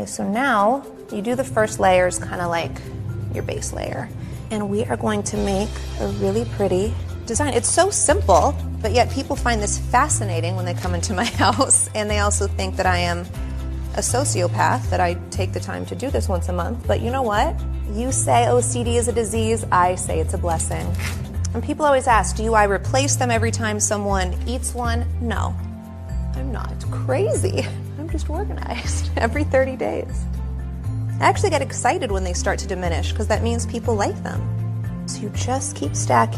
Okay, so now you do the first layers kind of like your base layer. And we are going to make a really pretty design. It's so simple, but yet people find this fascinating when they come into my house. And they also think that I am a sociopath, that I take the time to do this once a month. But you know what? You say OCD is a disease, I say it's a blessing. And people always ask, do I replace them every time someone eats one? No, I'm not crazy. I'm just organized every 30 days. I actually get excited when they start to diminish because that means people like them. So you just keep stacking.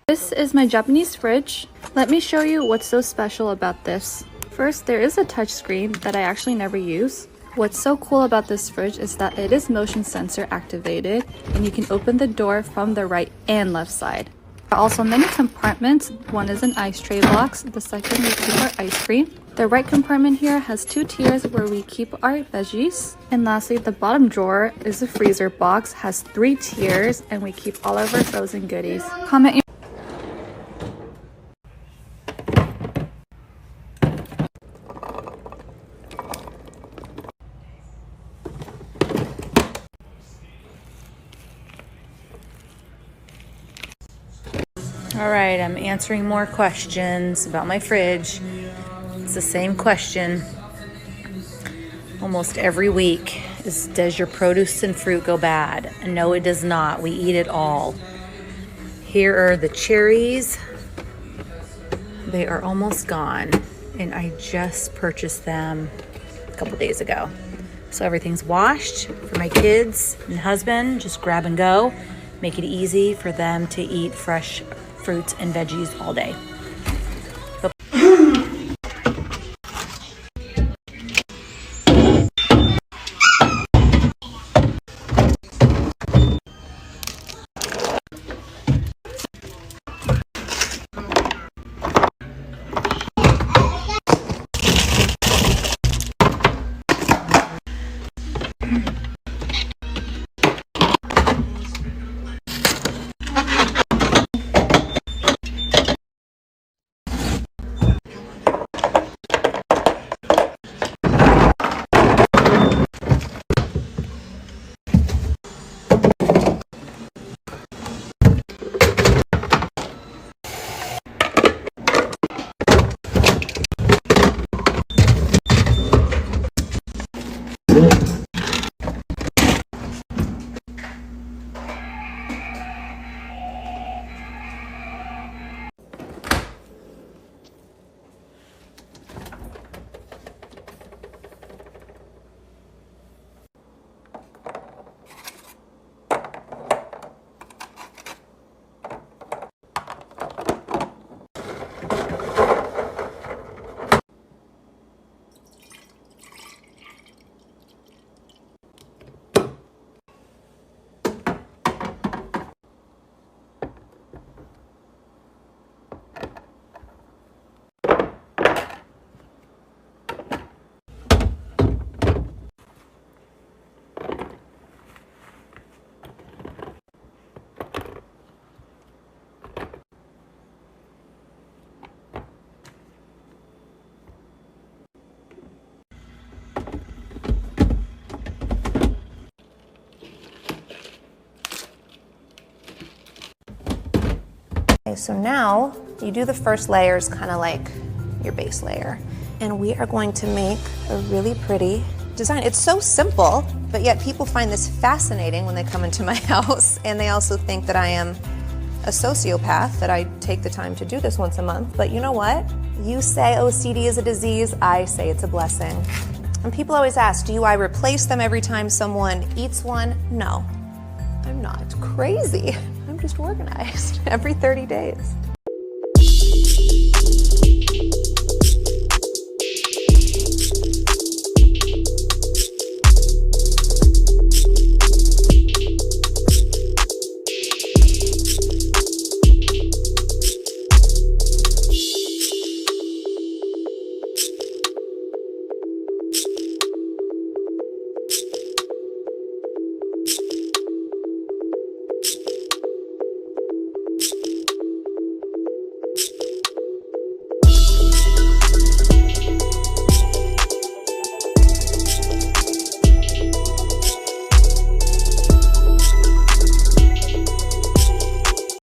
This is my Japanese fridge. Let me show you what's so special about this. First, there is a touch screen that I actually never use. What's so cool about this fridge is that it is motion sensor activated and you can open the door from the right and left side. There are also many compartments. One is an ice tray box, the second we keep our ice cream. The right compartment here has 2 tiers where we keep our veggies. And lastly, the bottom drawer is a freezer box, has 3 tiers, and we keep all of our frozen goodies. Comment All right, I'm answering more questions about my fridge. It's the same question almost every week. Does your produce and fruit go bad? No, it does not. We eat it all. Here are the cherries they are almost gone, and I just purchased them a couple days ago. So everything's washed for my kids and husband. Just grab and go. Make it easy for them to eat fresh fruits and veggies all day. Okay, so now you do the first layers kind of like your base layer. And we are going to make a really pretty design. It's so simple, but yet people find this fascinating when they come into my house. And they also think that I am a sociopath, that I take the time to do this once a month. But you know what? You say OCD is a disease, I say it's a blessing. And people always ask, do I replace them every time someone eats one? No, I'm not crazy. I'm just organized every 30 days.